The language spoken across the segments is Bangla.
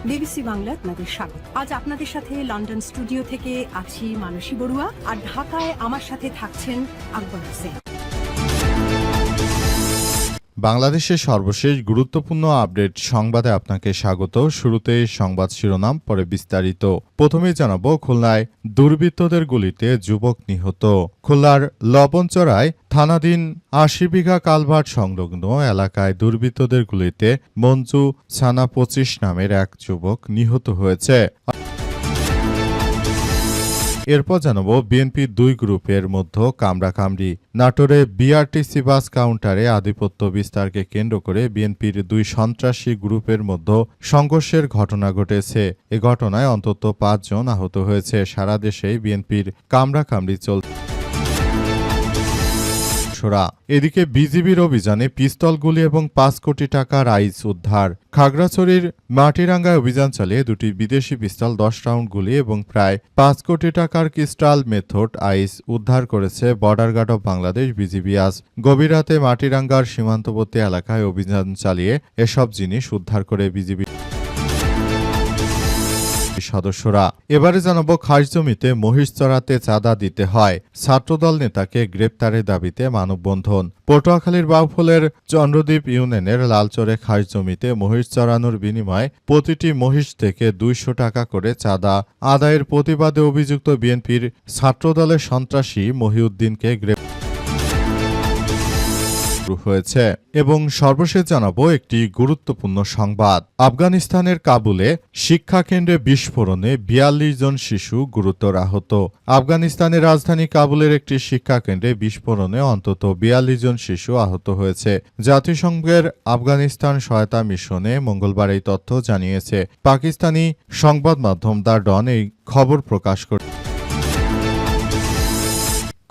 বিবিসি বাংলা আপনাদের স্বাগত। আজ আপনাদের সাথে লন্ডন স্টুডিও থেকে আছি মানসী বড়ুয়া, আর ঢাকায় আমার সাথে থাকছেন আকবর হোসেন। বাংলাদেশের সর্বশেষ গুরুত্বপূর্ণ আপডেট সংবাদে আপনাকে স্বাগত। শুরুতে সংবাদ শিরোনাম, পরে বিস্তারিত। প্রথমেই জানাবো, খুলনায় দুর্বৃত্তদের গুলিতে যুবক নিহত। খুলনার লবণচড়ায় থানাধীন ৮০ বিঘা কালভার্ট সংলগ্ন এলাকায় দুর্বৃত্তদের গুলিতে মঞ্জু ছানা ২৫ নামের এক যুবক নিহত হয়েছে। এরপর জানাবো, বিএনপির দুই গ্রুপের মধ্যে কামড়াকামড়ি। নাটোরে বিআরটিসি বাস কাউন্টারে আধিপত্য বিস্তারকে কেন্দ্র করে বিএনপির দুই সন্ত্রাসী গ্রুপের মধ্যে সংঘর্ষের ঘটনা ঘটেছে। এ ঘটনায় অন্তত ৫ জন আহত হয়েছে। সারা দেশেই বিএনপির কামড়াকামড়ি চলছে। এদিকে বিজিবির অভিযানে পিস্তল গুলি এবং ৫ কোটি টাকার আইস উদ্ধার। খাগড়াছড়ির মাটিরাঙ্গায় অভিযান চালিয়ে দুটি বিদেশি পিস্তল, ১০ রাউন্ড গুলি এবং প্রায় ৫ কোটি টাকার ক্রিস্টাল মেথড আইস উদ্ধার করেছে border guard of Bangladesh BGB. আজ গভীর রাতে মাটিরাঙ্গার সীমান্তবর্তী এলাকায় অভিযান চালিয়ে এসব জিনিস উদ্ধার করে বিজিবি সদস্যরা। এবারে জানাবো, খাস জমিতে মহিষ চড়াতে চাঁদা দিতে হয়, ছাত্রদল নেতাকে গ্রেপ্তারের দাবিতে মানববন্ধন। পটুয়াখালীর বাউফলের চন্দ্রদ্বীপ ইউনিয়নের লালচরে খাস জমিতে মহিষ চড়ানোর বিনিময়ে প্রতিটি মহিষ থেকে ২০০ টাকা করে চাঁদা আদায়ের প্রতিবাদে অভিযুক্ত বিএনপির ছাত্রদলের সন্ত্রাসী মহিউদ্দিনকে গ্রেপ্তার হয়েছে। এবং সর্বশেষ জানাবো একটি গুরুত্বপূর্ণ সংবাদ। আফগানিস্তানের কাবুলে শিক্ষাকেন্দ্রে বিস্ফোরণে ৪২ জন শিশু গুরুতর আহত। আফগানিস্তানের রাজধানী কাবুলের একটি শিক্ষাকেন্দ্রে বিস্ফোরণে অন্তত ৪২ জন শিশু আহত হয়েছে। জাতিসংঘের আফগানিস্তান সহায়তা মিশনে মঙ্গলবার এই তথ্য জানিয়েছে পাকিস্তানি সংবাদ মাধ্যম দ্য ডন এই খবর প্রকাশ করে।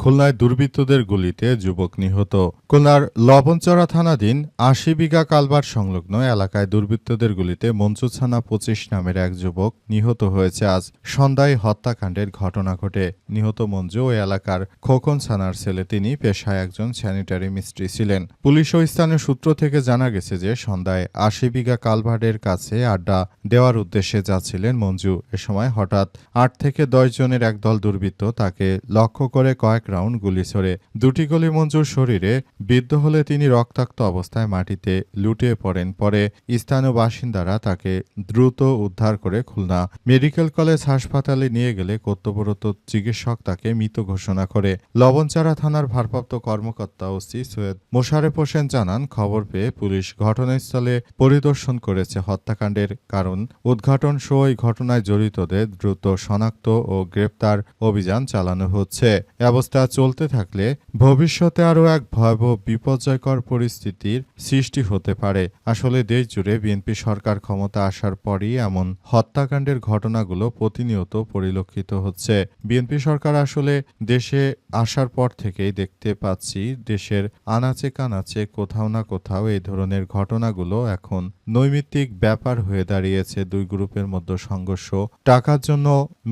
খুলনায় দুর্বৃত্তদের গুলিতে যুবক নিহত। খুলনার লবণচড়া থানাধীন ৮০ বিঘা কালভার্ট সংলগ্ন এলাকায় দুর্বৃত্তদের গুলিতে মঞ্জু ছানা ২৫ নামের এক যুবক নিহত হয়েছে। আজ সন্ধ্যায় হত্যাকাণ্ডের ঘটনা ঘটে। নিহত মঞ্জু ওই এলাকার খোকন ছানার ছেলে। তিনি পেশায় একজন স্যানিটারি মিস্ত্রি ছিলেন। পুলিশ ও স্থানীয় সূত্র থেকে জানা গেছে যে সন্ধ্যায় ৮০ বিঘা কালভার্টের কাছে আড্ডা দেওয়ার উদ্দেশ্যে যাচ্ছিলেন মঞ্জু। এ সময় হঠাৎ ৮ থেকে ১০ জনের একদল দুর্বৃত্ত তাকে লক্ষ্য করে কয়েক রাউন্ড গুলি ছোড়ে। দুটি গুলি মঞ্জুর শরীরে বিদ্ধ হলে তিনি রক্তাক্ত অবস্থায় মাটিতে লুটিয়ে পড়েন। পরে স্থানীয় বাসিন্দারা তাকে দ্রুত উদ্ধার করে খুলনা মেডিকেল কলেজ হাসপাতালে নিয়ে গেলে কর্তব্যরত চিকিৎসক তাকে মৃত ঘোষণা করে। লবণচাড়া থানার ভারপ্রাপ্ত কর্মকর্তা ওসি সৈয়দ মোশারেফ হোসেন জানান, খবর পেয়ে পুলিশ ঘটনাস্থলে পরিদর্শন করেছে। হত্যাকাণ্ডের কারণ উদ্ঘাটন সহ এই ঘটনায় জড়িতদের দ্রুত শনাক্ত ও গ্রেপ্তার অভিযান চালানো হচ্ছে। অবস্থা চলতে থাকলে ভবিষ্যতে আরও এক ভয়াবহ বিপর্যয়কর পরিস্থিতির সৃষ্টি হতে পারে। আসলে দেশ জুড়ে বিএনপি সরকার ক্ষমতা আসার পরই এমন হত্যাকাণ্ডের ঘটনাগুলো প্রতিনিয়ত পরিলক্ষিত হচ্ছে। বিএনপি সরকার আসলে দেশে আসার পর থেকেই দেখতে পাচ্ছি দেশের আনাচে কানাচে কোথাও না কোথাও এই ধরনের ঘটনাগুলো এখন নৈমিত্তিক ব্যাপার হয়ে দাঁড়িয়েছে। দুই গ্রুপের মধ্যে সংঘর্ষ, টাকার জন্য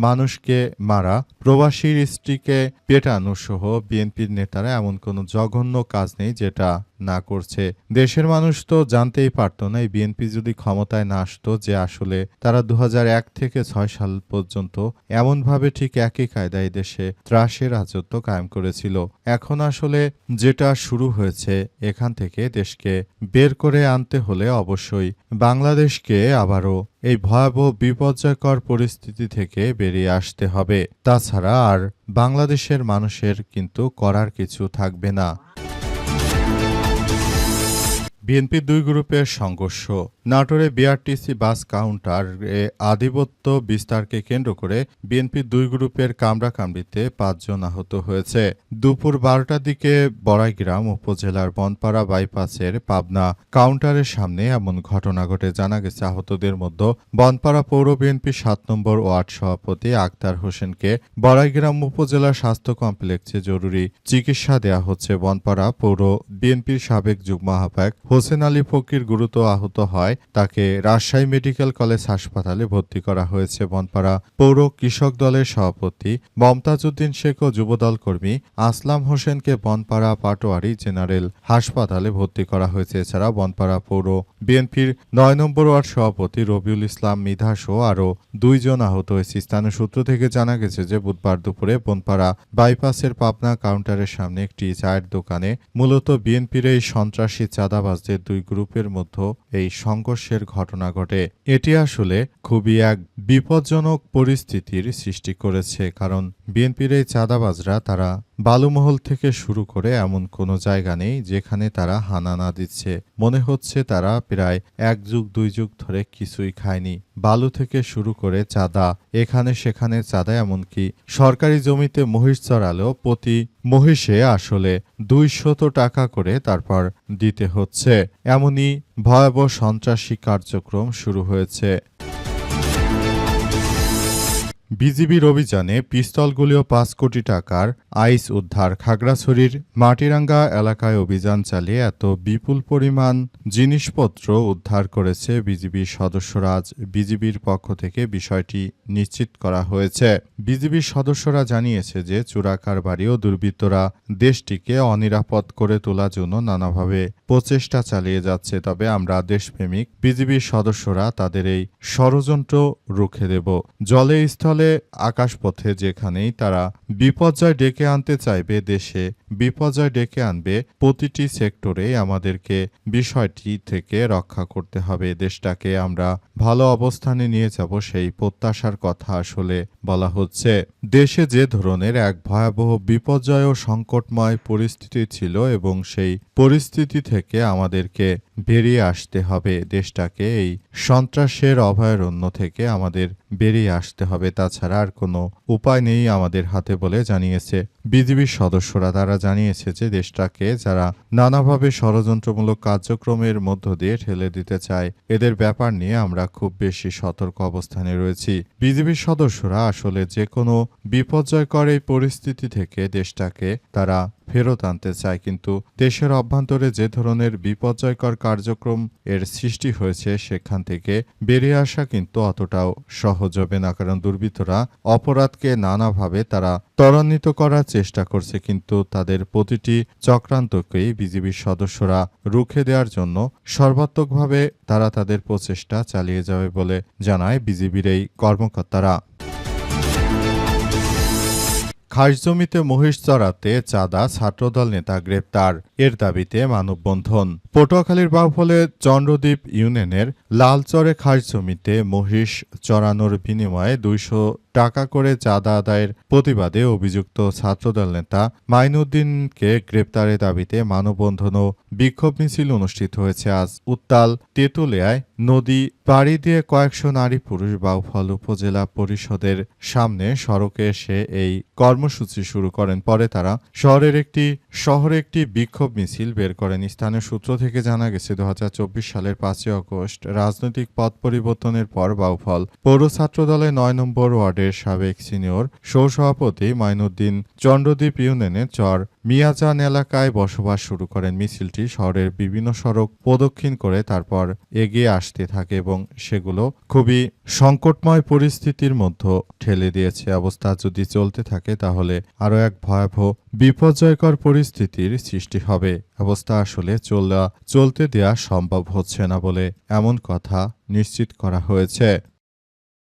মানুষকে মারা, প্রবাসীর স্ত্রীকে পেটানো সহ বিএনপির নেতারা এমন কোনো জঘন্য কাজ নেই যেটা না করছে। দেশের মানুষ তো জানতেই পারত না এই বিএনপি যদি ক্ষমতায় না আসতো যে আসলে তারা ২০০১ থেকে ৬ সাল পর্যন্ত এমনভাবে ঠিক একই কায়দায় দেশে ত্রাসের রাজত্ব কায়েম করেছিল। এখন আসলে যেটা শুরু হয়েছে, এখান থেকে দেশকে বের করে আনতে হলে অবশ্যই বাংলাদেশকে আবারও এই ভয়াবহ বিপর্যয়কর পরিস্থিতি থেকে বেরিয়ে আসতে হবে। তাছাড়া আর বাংলাদেশের মানুষের কিন্তু করার কিছু থাকবে না। বিএনপির দুই গ্রুপের সংঘর্ষ। নাটোরে বিআরটিসি বাস কাউন্টারে আধিপত্য বিস্তারকে কেন্দ্র করে বিএনপির দুই গ্রুপের কামড়াকামড়িতে ৫ জন আহত হয়েছে। দুপুর ১২টার দিকে বড়াইগ্রাম উপজেলার বনপাড়া বাইপাসের পাবনা কাউন্টারের সামনে এমন ঘটনা ঘটে। জানা গেছে আহতদের মধ্যে বনপাড়া পৌর বিএনপির ৭ নম্বর ওয়ার্ড সভাপতি আক্তার হোসেনকে বড়াইগ্রাম উপজেলা স্বাস্থ্য কমপ্লেক্সে জরুরি চিকিৎসা দেয়া হচ্ছে। বনপাড়া পৌর বিএনপির সাবেক যুগ্ম আহ্বায়ক হোসেন আলী ফকির গুরুতর আহত হয়, তাকে রাজশাহী মেডিকেল কলেজ হাসপাতালে ভর্তি করা হয়েছে। বনপাড়া পৌর কৃষক দলের সভাপতি মমতাজ উদ্দিন শেখ ও যুবদল কর্মী আসলাম হোসেনকে বনপাড়া পাটোয়ারি জেনারেল হাসপাতালে ভর্তি করা হয়েছে। এছাড়া বনপাড়া পৌর বিএনপির ৯ নম্বর ওয়ার্ড সভাপতি রবিউল ইসলাম মৃধা সহ আরও 2 জন আহত হয়েছে। স্থানীয় সূত্র থেকে জানা গেছে যে বুধবার দুপুরে বনপাড়া বাইপাসের পাবনা কাউন্টারের সামনে একটি চায়ের দোকানে মূলত বিএনপির এই সন্ত্রাসী চাঁদাবাজদের 2 গ্রুপের মধ্যে এই সংঘর্ষের ঘটনা ঘটে। এটি আসলে খুবই এক বিপজ্জনক পরিস্থিতির সৃষ্টি করেছে, কারণ বিএনপির এই চাঁদাবাজরা তারা বালুমহল থেকে শুরু করে এমন কোনো জায়গা নেই যেখানে তারা হানা না দিচ্ছে। মনে হচ্ছে তারা প্রায় 1 যুগ 2 যুগ ধরে কিছুই খায়নি। বালু থেকে শুরু করে চাঁদা, এখানে সেখানে চাঁদা, এমনকি সরকারি জমিতে মহিষ চড়ালেও প্রতি মহিষে আসলে 200 টাকা করে তারপর দিতে হচ্ছে। এমনই ভয়াবহ সন্ত্রাসী কার্যক্রম শুরু হয়েছে। বিজিবির অভিযানে পিস্তলগুলি ও 5 কোটি টাকার আইস উদ্ধার। খাগড়াছড়ির মাটিরাঙ্গা এলাকায় অভিযান চালিয়ে এত বিপুল পরিমাণ জিনিসপত্র উদ্ধার করেছে বিজিবির সদস্যরা। আজ বিজিবির পক্ষ থেকে বিষয়টি নিশ্চিত করা হয়েছে। বিজিবির সদস্যরা জানিয়েছে যে চোরাকারবারি ও দুর্বৃত্তরা দেশটিকে অনিরাপদ করে তোলার জন্য নানাভাবে প্রচেষ্টা চালিয়ে যাচ্ছে। তবে আমরা দেশপ্রেমিক বিজিবির সদস্যরা তাদের এই ষড়যন্ত্র রুখে দেব। জলে স্থলে আকাশপথে যেখানেই তারা বিপর্যয় ডেকে আনতে চাইবে, দেশে বিপর্যয় ডেকে আনবে, প্রতিটি সেক্টরে আমাদেরকে বিষয়টি থেকে রক্ষা করতে হবে। দেশটাকে আমরা ভালো অবস্থানে নিয়ে যাব, সেই প্রত্যাশার কথা আসলে বলা হচ্ছে। দেশে যে ধরনের এক ভয়াবহ বিপর্যয় ও সংকটময় পরিস্থিতি ছিল এবং সেই পরিস্থিতি থেকে আমাদেরকে বেরিয়ে আসতে হবে। দেশটাকে এই সন্ত্রাসের অভয়ারণ্য থেকে আমাদের বেরিয়ে আসতে হবে, তাছাড়া আর কোনো উপায় নেই আমাদের হাতে বলে জানিয়েছে বিজিবির সদস্যরা। তারা জানিয়েছে যে দেশটাকে যারা নানাভাবে ষড়যন্ত্রমূলক কার্যক্রমের মধ্য দিয়ে ঠেলে দিতে চায়, এদের ব্যাপার নিয়ে আমরা খুব বেশি সতর্ক অবস্থানে রয়েছি। বিজিবির সদস্যরা আসলে যে কোনো বিপর্যয়কর এই পরিস্থিতি থেকে দেশটাকে তারা ফেরত আনতে চায়, কিন্তু দেশের অভ্যন্তরে যে ধরনের বিপর্যয়কর কার্যক্রম এর সৃষ্টি হয়েছে সেখান থেকে বেরিয়ে আসা কিন্তু অতটাও সহজ হবে না, কারণ দুর্বৃত্তরা অপরাধকে নানাভাবে তারা ত্বরান্বিত করার চেষ্টা করছে, কিন্তু তাদের প্রতিটি চক্রান্তকেই বিজিবির সদস্যরা রুখে দেওয়ার জন্য সর্বাত্মকভাবে তারা তাদের প্রচেষ্টা চালিয়ে যাবে বলে জানায় বিজিবির এই কর্মকর্তারা। খাস জমিতে মহিষ চড়াতে চাঁদা, ছাত্রদল নেতা গ্রেপ্তার, এর দাবিতে মানববন্ধন। পটুয়াখালীর বাউফলে চন্দ্রদ্বীপ ইউনিয়নের লালচরে খাস জমিতে মহিষ চড়ানোর বিনিময়ে 200 টাকা করে চাঁদা আদায়ের প্রতিবাদে অভিযুক্ত ছাত্রদল নেতা মাইনুদ্দিনকে গ্রেপ্তারের দাবিতে মানববন্ধন ও বিক্ষোভ মিছিল অনুষ্ঠিত হয়েছে। আজ উত্তাল তেঁতুলিয়ায় নদী পাড়ি দিয়ে কয়েকশো নারী পুরুষ বাউফল উপজেলা পরিষদের সামনে সড়কে এসে এই কর্মসূচি শুরু করেন। পরে তারা শহরে একটি বিক্ষোভ মিছিল বের করেন। স্থানীয় সূত্র থেকে জানা গেছে 2024 সালের 5 আগস্ট রাজনৈতিক পথ পরিবর্তনের পর বাউফল পৌর ছাত্রদলের 9 নম্বর ওয়ার্ডের সাবেক সিনিয়র সহসভাপতি মাইনুদ্দিন চন্দ্রদ্বীপ ইউনিয়নের চর মিয়াজান এলাকায় বসবাস শুরু করেন। মিছিলটি শহরের বিভিন্ন সড়ক প্রদক্ষিণ করে তারপর এগিয়ে আসতে থাকে এবং সেগুলো খুবই সংকটময় পরিস্থিতির মধ্যে ঠেলে দিয়েছে। অবস্থা যদি চলতে থাকে তাহলে আরও এক ভয়াবহ বিপর্যয়কর পরিস্থিতির সৃষ্টি হবে। অবস্থা আসলে চলতে দেয়া সম্ভব হচ্ছে না বলে এমন কথা নিশ্চিত করা হয়েছে।